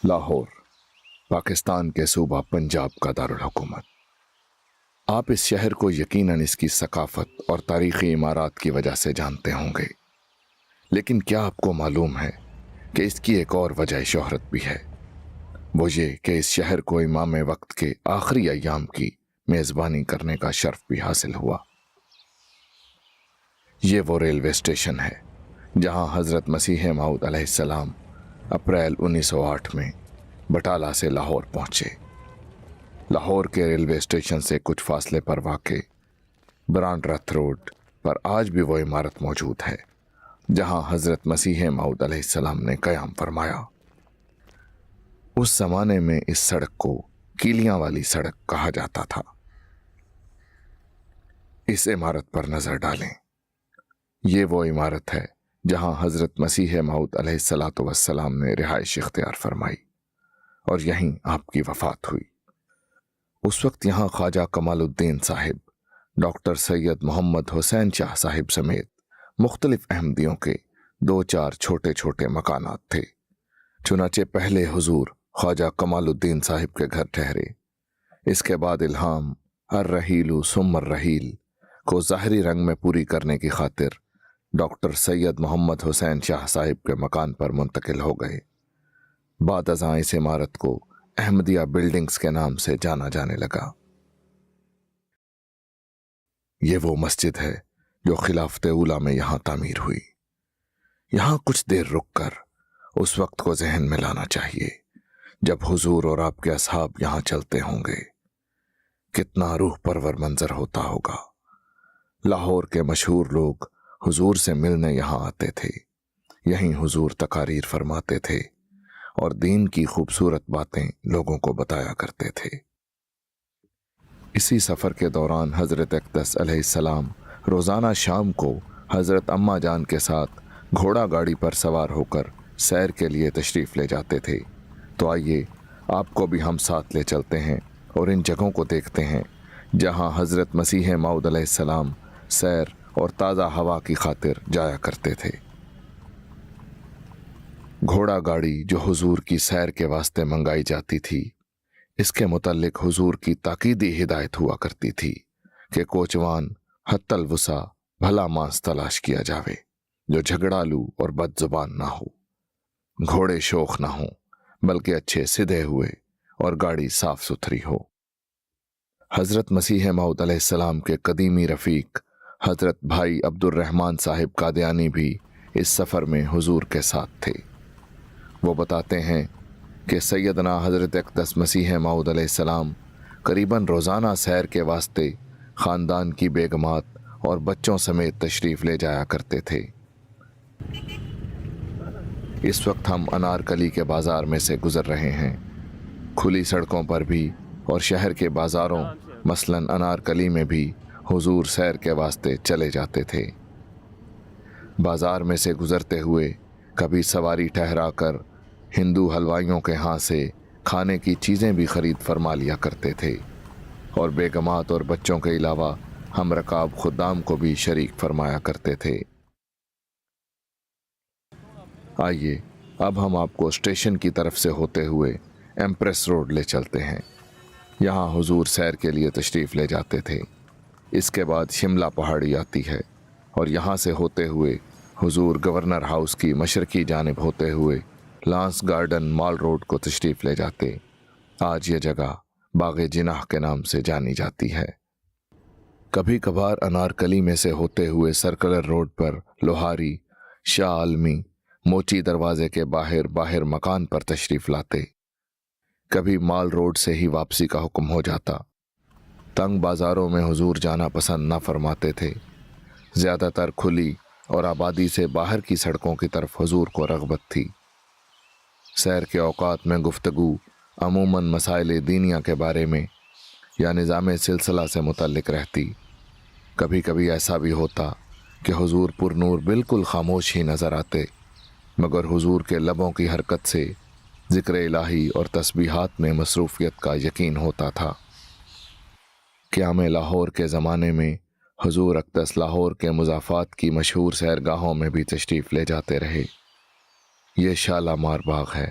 لاہور پاکستان کے صوبہ پنجاب کا دارالحکومت۔ آپ اس شہر کو یقیناً اس کی ثقافت اور تاریخی عمارات کی وجہ سے جانتے ہوں گے، لیکن کیا آپ کو معلوم ہے کہ اس کی ایک اور وجہ شہرت بھی ہے؟ وہ یہ کہ اس شہر کو امام وقت کے آخری ایام کی میزبانی کرنے کا شرف بھی حاصل ہوا۔ یہ وہ ریلوے اسٹیشن ہے جہاں حضرت مسیح موعود علیہ السلام اپریل 1908 میں بٹالہ سے لاہور پہنچے۔ لاہور کے ریلوے اسٹیشن سے کچھ فاصلے پر واقع برانڈ رتھ روڈ پر آج بھی وہ عمارت موجود ہے جہاں حضرت مسیح موعود علیہ السلام نے قیام فرمایا۔ اس زمانے میں اس سڑک کو کیلیاں والی سڑک کہا جاتا تھا۔ اس عمارت پر نظر ڈالیں۔ یہ وہ عمارت ہے جہاں حضرت مسیح موعود علیہ السلام نے رہائش اختیار فرمائی اور یہیں آپ کی وفات ہوئی۔ اس وقت یہاں خواجہ کمال الدین صاحب، ڈاکٹر سید محمد حسین شاہ صاحب سمیت مختلف احمدیوں کے 2-4 چھوٹے چھوٹے مکانات تھے۔ چنانچہ پہلے حضور خواجہ کمال الدین صاحب کے گھر ٹھہرے۔ اس کے بعد الہام الرحیل ثم الرحیل کو ظاہری رنگ میں پوری کرنے کی خاطر ڈاکٹر سید محمد حسین شاہ صاحب کے مکان پر منتقل ہو گئے۔ بعد ازاں اس عمارت کو احمدیہ بلڈنگز کے نام سے جانا جانے لگا۔ یہ وہ مسجد ہے جو خلافت اولیٰ میں یہاں تعمیر ہوئی۔ یہاں کچھ دیر رک کر اس وقت کو ذہن میں لانا چاہیے جب حضور اور آپ کے اصحاب یہاں چلتے ہوں گے۔ کتنا روح پرور منظر ہوتا ہوگا۔ لاہور کے مشہور لوگ حضور سے ملنے یہاں آتے تھے، یہیں حضور تقاریر فرماتے تھے اور دین کی خوبصورت باتیں لوگوں کو بتایا کرتے تھے۔ اسی سفر کے دوران حضرت اقدس علیہ السلام روزانہ شام کو حضرت اماں جان کے ساتھ گھوڑا گاڑی پر سوار ہو کر سیر کے لیے تشریف لے جاتے تھے۔ تو آئیے آپ کو بھی ہم ساتھ لے چلتے ہیں اور ان جگہوں کو دیکھتے ہیں جہاں حضرت مسیح موعود علیہ السلام سیر اور تازہ ہوا کی خاطر جایا کرتے تھے۔ گھوڑا گاڑی جو حضور کی سیر کے واسطے منگائی جاتی تھی، اس کے متعلق حضور کی تاکیدی ہدایت ہوا کرتی تھی کہ کوچوان حت الوسع بھلا ماس تلاش کیا جاوے جو جھگڑالو اور بد زبان نہ ہو، گھوڑے شوخ نہ ہوں بلکہ اچھے سدھے ہوئے اور گاڑی صاف ستھری ہو۔ حضرت مسیح موعود علیہ السلام کے قدیمی رفیق حضرت بھائی عبد الرحمن صاحب قادیانی بھی اس سفر میں حضور کے ساتھ تھے۔ وہ بتاتے ہیں کہ سیدنا حضرت اقدس مسیح موعود علیہ السلام قریباً روزانہ سیر کے واسطے خاندان کی بیگمات اور بچوں سمیت تشریف لے جایا کرتے تھے۔ اس وقت ہم انارکلی کے بازار میں سے گزر رہے ہیں۔ کھلی سڑکوں پر بھی اور شہر کے بازاروں مثلاً انارکلی میں بھی حضور سیر کے واسطے چلے جاتے تھے۔ بازار میں سے گزرتے ہوئے کبھی سواری ٹھہرا کر ہندو حلوائیوں کے ہاں سے کھانے کی چیزیں بھی خرید فرما لیا کرتے تھے اور بیگمات اور بچوں کے علاوہ ہم رکاب خدام کو بھی شریک فرمایا کرتے تھے۔ آئیے اب ہم آپ کو اسٹیشن کی طرف سے ہوتے ہوئے ایمپریس روڈ لے چلتے ہیں۔ یہاں حضور سیر کے لیے تشریف لے جاتے تھے۔ اس کے بعد شملہ پہاڑی آتی ہے اور یہاں سے ہوتے ہوئے حضور گورنر ہاؤس کی مشرقی جانب ہوتے ہوئے لانس گارڈن مال روڈ کو تشریف لے جاتے۔ آج یہ جگہ باغ جناح کے نام سے جانی جاتی ہے۔ کبھی کبھار انارکلی میں سے ہوتے ہوئے سرکلر روڈ پر لوہاری، شاہ عالمی، موچی دروازے کے باہر مکان پر تشریف لاتے۔ کبھی مال روڈ سے ہی واپسی کا حکم ہو جاتا۔ تنگ بازاروں میں حضور جانا پسند نہ فرماتے تھے۔ زیادہ تر کھلی اور آبادی سے باہر کی سڑکوں کی طرف حضور کو رغبت تھی۔ سیر کے اوقات میں گفتگو عموماً مسائل دینیہ کے بارے میں یا نظام سلسلہ سے متعلق رہتی۔ کبھی کبھی ایسا بھی ہوتا کہ حضور پر نور بالکل خاموش ہی نظر آتے، مگر حضور کے لبوں کی حرکت سے ذکر الہی اور تسبیحات میں مصروفیت کا یقین ہوتا تھا۔ قیام لاہور کے زمانے میں حضور اقدس لاہور کے مضافات کی مشہور سیرگاہوں میں بھی تشریف لے جاتے رہے۔ یہ شالامار باغ ہے۔